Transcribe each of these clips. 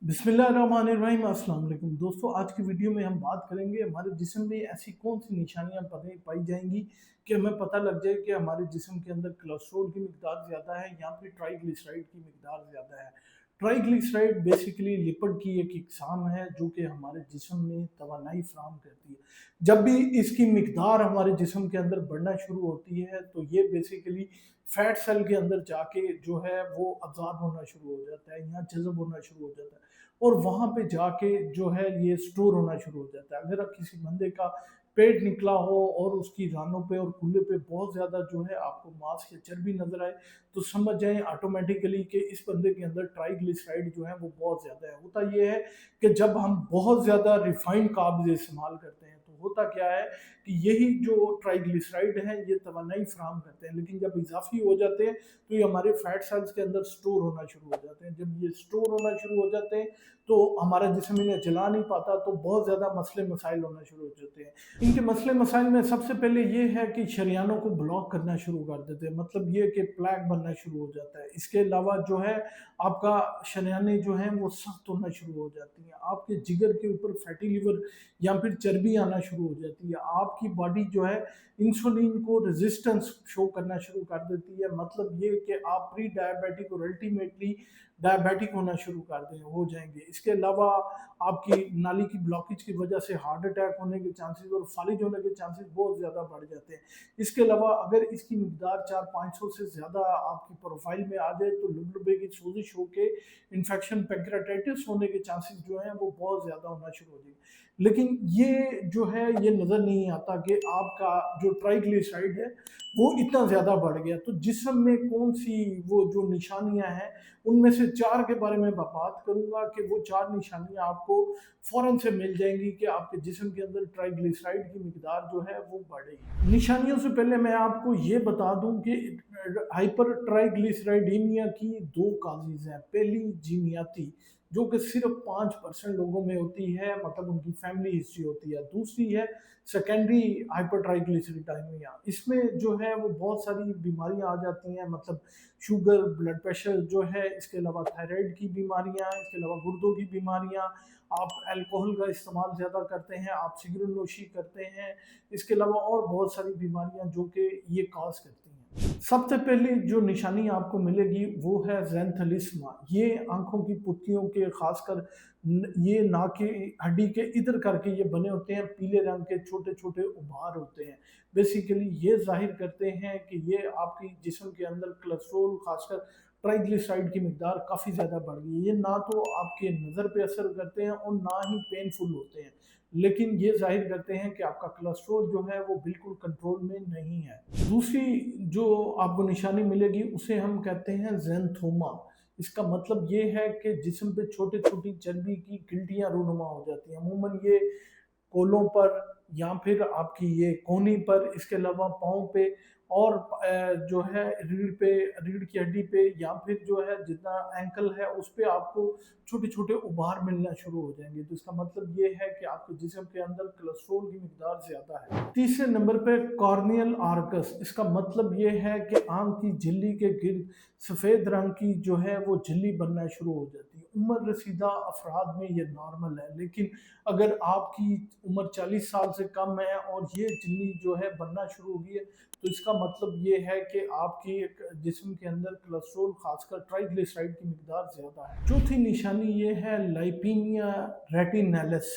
बिस्मिल्लाहिर्रहमानिर्रहीम अस्सलाम वालेकुम दोस्तों। आज की वीडियो में हम बात करेंगे हमारे जिस्म में ऐसी कौन सी निशानियां पाई जाएंगी कि हमें पता लग जाए कि हमारे जिस्म के अंदर कोलेस्ट्रॉल की मिकदार ज़्यादा है या फिर ट्राइग्लिसराइड की मिकदार ज़्यादा है। ट्राइग्लिसराइड बेसिकली लिपिड की एक इकसाम है जो कि हमारे जिस्म में तवानाई फराहम करती है। जब भी इसकी मिकदार हमारे जिस्म के अंदर बढ़ना शुरू होती है तो ये बेसिकली फैट सेल के अंदर जाके जो है वो अब्जॉर्ब होना शुरू हो जाता है या जज़ब होना शुरू हो जाता है और वहाँ पे जाके जो है ये स्टोर होना शुरू हो जाता है। अगर आप किसी बंदे का पेट निकला हो और उसकी रानों पे और कूल्हे पे बहुत ज़्यादा जो है आपको मांस या चर्बी नज़र आए तो समझ जाएँ ऑटोमेटिकली कि इस बंदे के अंदर ट्राइग्लिसराइड जो है वो बहुत ज़्यादा है। होता ये है कि जब हम बहुत ज़्यादा रिफाइंड कार्ब्स इस्तेमाल करते हैं तो होता क्या है कि यही जो ट्राइग्लिसराइड हैं ये तवानाई फराहम करते हैं, लेकिन जब इजाफी हो जाते हैं तो ये हमारे फैट सेल्स के अंदर स्टोर होना शुरू हो जाते हैं। जब ये स्टोर होना शुरू हो जाते हैं तो हमारा जिस्म इन्हें जला नहीं पाता तो बहुत ज़्यादा मसले मसाइल होना शुरू हो जाते हैं। इनके मसले मसाइल में सबसे पहले ये है कि शरियानों को ब्लॉक करना शुरू कर देते हैं, मतलब ये कि प्लैक बनना शुरू हो जाता है। इसके अलावा जो है आपका शरियानें जो हैं वो सख्त होना शुरू हो जाती हैं, आपके जिगर के ऊपर फैटी लिवर या फिर चर्बी आना शुरू हो जाती है, आपकी बॉडी जो है इंसुलिन को रेजिस्टेंस शो करना शुरू कर देती है। मतलब ये कि आप प्री डायबिटिक और अल्टीमेटली डायबिटिक होना शुरू कर दें हो जाएंगे। इसके अलावा आपकी नाली की ब्लॉकेज की वजह से हार्ट अटैक होने के चांसेस और फालिज होने के चांसेस बहुत ज़्यादा बढ़ जाते हैं। इसके अलावा अगर इसकी मिकदार 400-500 से ज़्यादा आपकी प्रोफाइल में आ जाए तो लुबलुबे की सोजिश होके इन्फेक्शन पैंक्रेटाइटिस होने के चांसेस जो हैं वो बहुत ज़्यादा होना शुरू हो जाएंगे। लेकिन ये जो है ये नज़र नहीं आता कि आपका जो ट्राइग्लिसराइड है वो इतना ज़्यादा बढ़ गया। तो जिस्म में कौन सी वो जो निशानियां हैं उनमें से 4 के बारे में बात करूंगा कि वो 4 निशानियां आपको फ़ौरन से मिल जाएंगी कि आपके जिस्म के अंदर ट्राइग्लिसराइड की मिकदार जो है वो बढ़ेगी। निशानियों से पहले मैं आपको ये बता दूं कि हाइपर ट्राइग्लिसराइडीमिया की 2 काजेज़ हैं। पहली जीनियाती जो कि सिर्फ 5% लोगों में होती है, मतलब उनकी फैमिली हिस्ट्री होती है। दूसरी है सेकेंडरी हाइपरट्राइग्लिसरीडाइमिया। इसमें जो है वो बहुत सारी बीमारियां आ जाती हैं, मतलब शुगर, ब्लड प्रेशर जो है, इसके अलावा थायराइड की बीमारियां, इसके अलावा गुर्दों की बीमारियां, आप अल्कोहल का इस्तेमाल ज़्यादा करते हैं, आप सिगरेट नोशी करते हैं, इसके अलावा और बहुत सारी बीमारियां जो कि ये काज करती हैं। सबसे पहले जो निशानी आपको मिलेगी वो है ज़ेंथलिस्मा। ये आंखों की पुतलियों के खासकर ये नाक की हड्डी के इधर करके ये बने होते हैं, पीले रंग के छोटे छोटे उभार होते हैं। बेसिकली ये जाहिर करते हैं कि ये आपकी जिस्म के अंदर कोलेस्ट्रॉल खासकर ट्राइग्लिसराइड की मिकदार काफ़ी ज़्यादा बढ़ गई है। ये ना तो आपके नज़र पे असर करते हैं और ना ही पेनफुल होते हैं, लेकिन ये जाहिर करते हैं कि आपका कोलेस्ट्रॉल जो है वो बिल्कुल कंट्रोल में नहीं है। दूसरी जो आपको निशानी मिलेगी उसे हम कहते हैं ज़ेंथोमा। इसका मतलब ये है कि जिस्म पे छोटी छोटी चर्बी की गिल्टियां रूनुमा हो जाती हैं। अमूमन ये कोलों पर या फिर आपकी ये कोहनी पर, इसके अलावा पाँव पे और जो है रीढ़ की हड्डी पे या फिर जो है जितना एंकल है उस पे आपको छोटे छोटे उभार मिलना शुरू हो जाएंगे। तो इसका मतलब ये है कि आपके जिस्म के अंदर कोलेस्ट्रॉल की मिकदार ज़्यादा है। तीसरे नंबर पे कॉर्नियल आर्कस। इसका मतलब ये है कि आंख की झिल्ली के गिर्द सफ़ेद रंग की जो है वो झिल्ली बनना शुरू हो जाती है। उम्र रसीदा अफराद में ये नॉर्मल है, लेकिन अगर आपकी उम्र 40 साल से कम है और ये झिल्ली जो है बनना शुरू हो गई है तो इसका मतलब ये है कि आपकी जिस्म के अंदर कोलेस्ट्रॉल खासकर ट्राइग्लिसराइड की मिकदार ज़्यादा है। चौथी निशानी ये है लाइपीमिया रेटिनैलिस।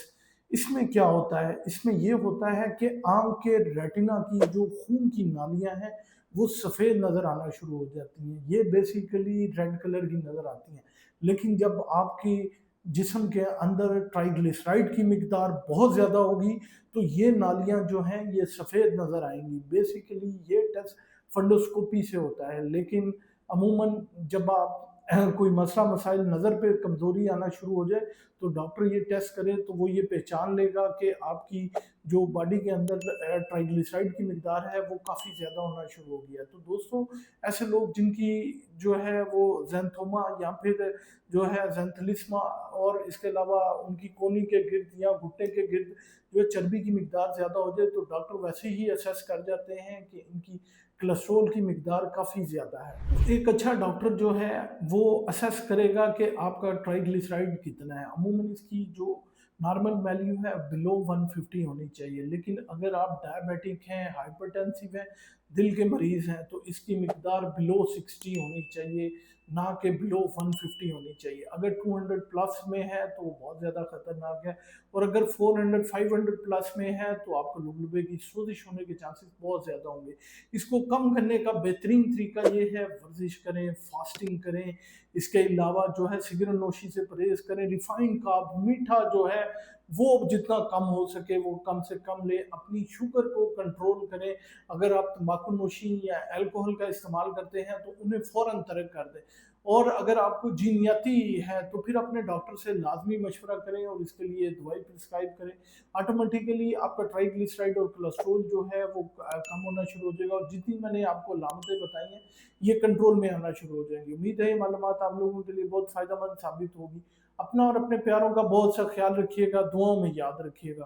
इसमें क्या होता है? इसमें ये होता है कि आंख के रेटिना की जो खून की नालियां हैं वो सफ़ेद नज़र आना शुरू हो जाती हैं। ये बेसिकली रेड कलर की नज़र आती हैं, लेकिन जब आपकी जिस्म के अंदर ट्राइग्लिसराइड की मिकदार बहुत ज़्यादा होगी तो ये नालियाँ जो हैं ये सफ़ेद नज़र आएंगी। बेसिकली ये टेस्ट फंडोस्कोपी से होता है, लेकिन अमूमन जब आप कोई मसला मसाइल नज़र पे कमज़ोरी आना शुरू हो जाए तो डॉक्टर ये टेस्ट करे तो वो ये पहचान लेगा कि आपकी जो बॉडी के अंदर ट्राइग्लिसराइड की मिकदार है वो काफ़ी ज़्यादा होना शुरू हो गया है। तो दोस्तों, ऐसे लोग जिनकी जो है वो ज़ेंथोमा या फिर जो है ज़ेंथलिस्मा और इसके अलावा उनकी कोहनी के गिर्द या घुटने के गिर्द जो है चर्बी की मिकदार ज़्यादा हो जाए तो डॉक्टर वैसे ही असेस कर जाते हैं कि इनकी कोलेस्ट्रॉल की मिकदार काफ़ी ज़्यादा है। तो एक अच्छा डॉक्टर जो है वो असेस करेगा कि आपका ट्राइग्लिसराइड कितना है। अमूमन इसकी जो नॉर्मल वैल्यू है बिलो 150 होनी चाहिए, लेकिन अगर आप डायबिटिक हैं, हाइपरटेंसिव हैं, दिल के मरीज़ हैं, तो इसकी मिकदार बिलो 60 होनी चाहिए, ना कि बिलो 150 होनी चाहिए। अगर 200 प्लस में है तो वो बहुत ज़्यादा खतरनाक है, और अगर 400 500 प्लस में है तो आपको लुबलुबे की सोजिश होने के चांसेस बहुत ज़्यादा होंगे। इसको कम करने का बेहतरीन तरीका ये है, वर्जिश करें, फास्टिंग करें, इसके अलावा जो है सिगरेट नोशी से परहेज़ करें, रिफाइंड कार्ब, मीठा जो है वो जितना कम हो सके वो कम से कम लें, अपनी शुगर को कंट्रोल करें। अगर आप तंबाकू नोशी या अल्कोहल का इस्तेमाल करते हैं तो उन्हें फ़ौरन तर्क कर दें। और अगर आपको जीनियती है तो फिर अपने डॉक्टर से लाजमी मशवरा करें और इसके लिए दवाई प्रिस्क्राइब करें। ऑटोमेटिकली आपका ट्राइग्लिसराइड और कोलेस्ट्रॉल जो है वो कम होना शुरू हो जाएगा, और जितनी मैंने आपको अलामतें बताई हैं ये कंट्रोल में आना शुरू हो जाएंगी। उम्मीद है ये मालूमात आप लोगों के लिए बहुत फ़ायदेमंद साबित होगी। अपना और अपने प्यारों का बहुत सा ख्याल रखिएगा, दुआओं में याद रखिएगा।